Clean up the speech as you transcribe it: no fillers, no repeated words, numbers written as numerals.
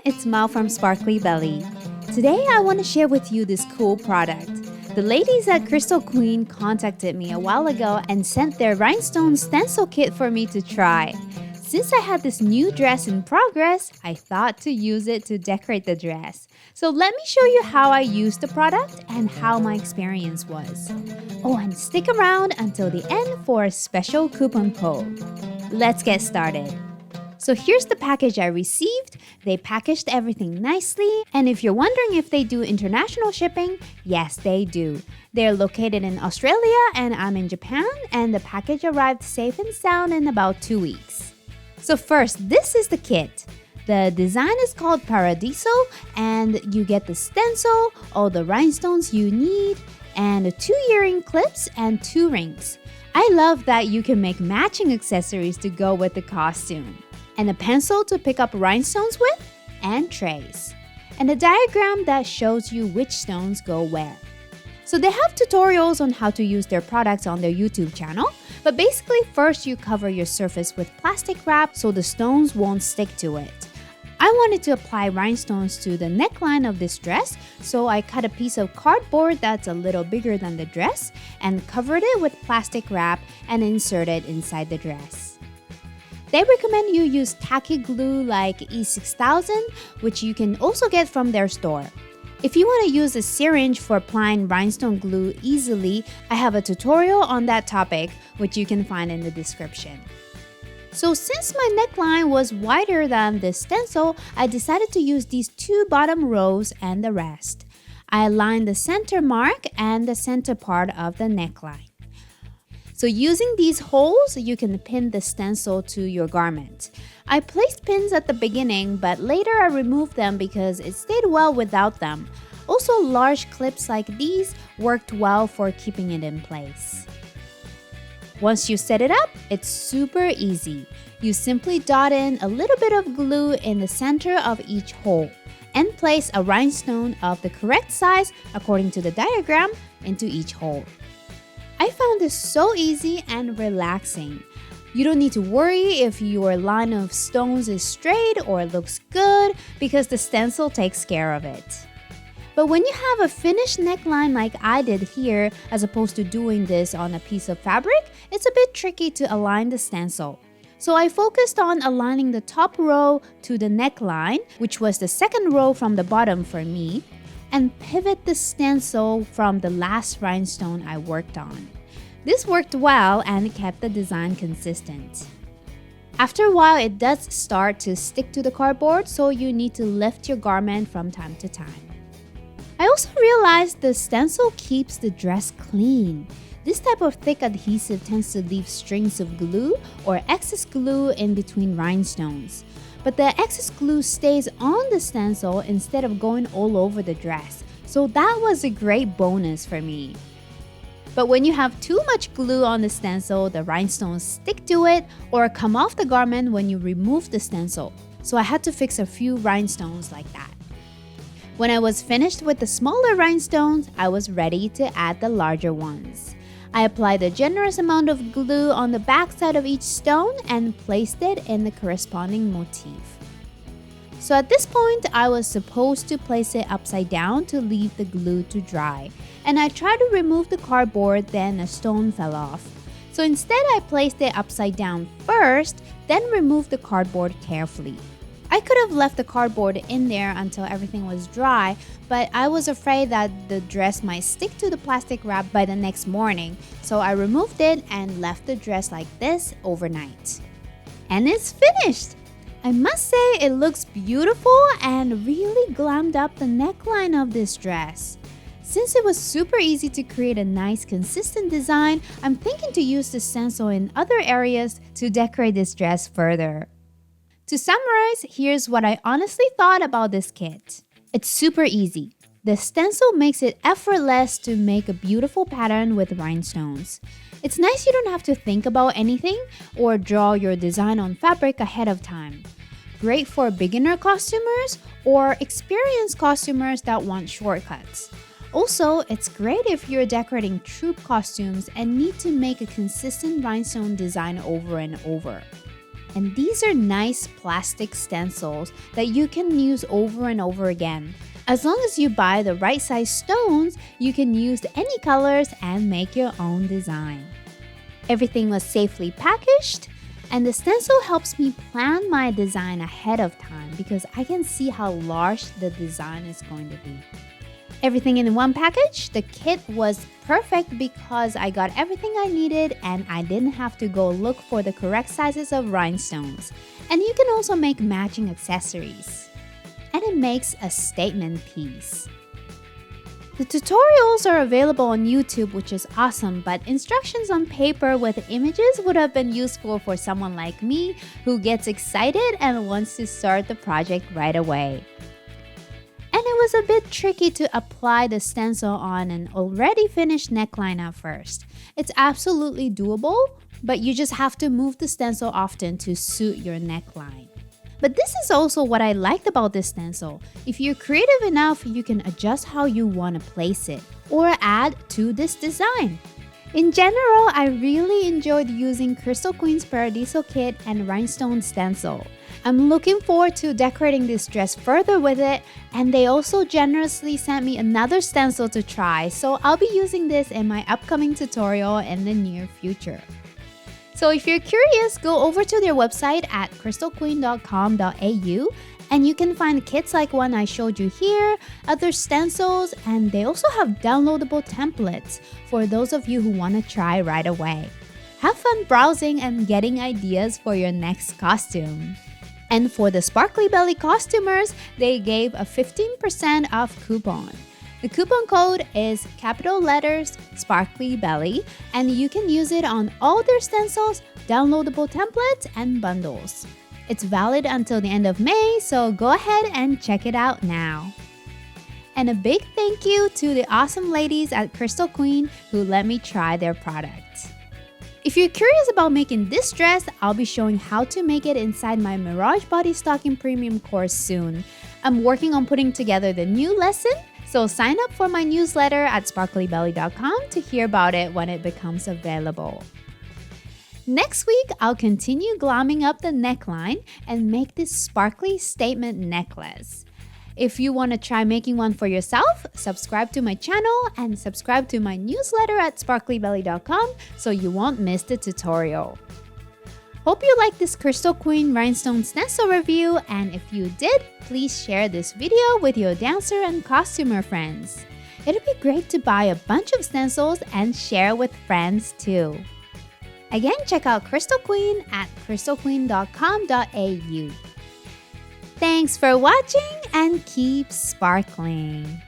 it's Mao from Sparkly Belly. Today I want to share with you this cool product. The ladies at Crystal Queen contacted me a while ago and sent their rhinestone stencil kit for me to try. Since I had this new dress in progress, I thought to use it to decorate the dress. So let me show you how I used the product and how my experience was. Oh, and stick around until the end for a special coupon code. Let's get started. So here's the package I received. They packaged everything nicely, and if you're wondering if they do international shipping, yes, they do. They're located in Australia and I'm in Japan, and the package arrived safe and sound in about 2 weeks. So first, this is the kit. The design is called Paradiso, and you get the stencil, all the rhinestones you need, and 2 earring clips and 2 rings. I love that you can make matching accessories to go with the costume. And a pencil to pick up rhinestones with, and trays. And a diagram that shows you which stones go where. So they have tutorials on how to use their products on their YouTube channel, but basically first you cover your surface with plastic wrap so the stones won't stick to it. I wanted to apply rhinestones to the neckline of this dress, so I cut a piece of cardboard that's a little bigger than the dress and covered it with plastic wrap and inserted it inside the dress. They recommend you use tacky glue like E6000, which you can also get from their store. If you want to use a syringe for applying rhinestone glue easily, I have a tutorial on that topic, which you can find in the description. So since my neckline was wider than this stencil, I decided to use these 2 bottom rows and the rest. I aligned the center mark and the center part of the neckline. So using these holes, you can pin the stencil to your garment. I placed pins at the beginning, but later I removed them because it stayed well without them. Also, large clips like these worked well for keeping it in place. Once you set it up, it's super easy. You simply dot in a little bit of glue in the center of each hole and place a rhinestone of the correct size according to the diagram into each hole. I found this so easy and relaxing. You don't need to worry if your line of stones is straight or looks good because the stencil takes care of it. But when you have a finished neckline like I did here, as opposed to doing this on a piece of fabric, it's a bit tricky to align the stencil. So I focused on aligning the top row to the neckline, which was the second row from the bottom for me, and pivot the stencil from the last rhinestone I worked on. This worked well and kept the design consistent. After a while, it does start to stick to the cardboard, so you need to lift your garment from time to time. I also realized the stencil keeps the dress clean. This type of thick adhesive tends to leave strings of glue or excess glue in between rhinestones. But the excess glue stays on the stencil instead of going all over the dress, so that was a great bonus for me. But when you have too much glue on the stencil, the rhinestones stick to it or come off the garment when you remove the stencil, so I had to fix a few rhinestones like that. When I was finished with the smaller rhinestones, I was ready to add the larger ones. I applied a generous amount of glue on the back side of each stone and placed it in the corresponding motif. So at this point, I was supposed to place it upside down to leave the glue to dry. And I tried to remove the cardboard, then a stone fell off. So instead, I placed it upside down first, then removed the cardboard carefully. I could have left the cardboard in there until everything was dry, but I was afraid that the dress might stick to the plastic wrap by the next morning, so I removed it and left the dress like this overnight. And it's finished! I must say it looks beautiful and really glammed up the neckline of this dress. Since it was super easy to create a nice consistent design, I'm thinking to use the stencil in other areas to decorate this dress further. To summarize, here's what I honestly thought about this kit. It's super easy. The stencil makes it effortless to make a beautiful pattern with rhinestones. It's nice you don't have to think about anything or draw your design on fabric ahead of time. Great for beginner costumers or experienced costumers that want shortcuts. Also, it's great if you're decorating troupe costumes and need to make a consistent rhinestone design over and over. And these are nice plastic stencils that you can use over and over again. As long as you buy the right size stones, you can use any colors and make your own design. Everything was safely packaged, and the stencil helps me plan my design ahead of time because I can see how large the design is going to be. Everything in one package, the kit was perfect because I got everything I needed and I didn't have to go look for the correct sizes of rhinestones. And you can also make matching accessories. And it makes a statement piece. The tutorials are available on YouTube, which is awesome, but instructions on paper with images would have been useful for someone like me who gets excited and wants to start the project right away. And it was a bit tricky to apply the stencil on an already finished neckline at first. It's absolutely doable, but you just have to move the stencil often to suit your neckline. But this is also what I liked about this stencil. If you're creative enough, you can adjust how you want to place it or add to this design. In general, I really enjoyed using Crystal Queen's Paradiso kit and rhinestone stencil. I'm looking forward to decorating this dress further with it, and they also generously sent me another stencil to try, so I'll be using this in my upcoming tutorial in the near future. So if you're curious, go over to their website at crystalqueen.com.au and you can find kits like one I showed you here, other stencils, and they also have downloadable templates for those of you who want to try right away. Have fun browsing and getting ideas for your next costume. And for the Sparkly Belly costumers, they gave a 15% off coupon. The coupon code is capital letters Sparkly Belly, and you can use it on all their stencils, downloadable templates, and bundles. It's valid until the end of May, so go ahead and check it out now. And a big thank you to the awesome ladies at Crystal Queen who let me try their product. If you're curious about making this dress, I'll be showing how to make it inside my Mirage Body Stocking Premium course soon. I'm working on putting together the new lesson, so sign up for my newsletter at sparklybelly.com to hear about it when it becomes available. Next week, I'll continue glamming up the neckline and make this sparkly statement necklace. If you want to try making one for yourself, subscribe to my channel and subscribe to my newsletter at sparklybelly.com so you won't miss the tutorial. Hope you liked this Crystal Queen Rhinestone stencil review, and if you did, please share this video with your dancer and costumer friends. It'd be great to buy a bunch of stencils and share with friends too. Again, check out Crystal Queen at crystalqueen.com.au. Thanks for watching and keep sparkling!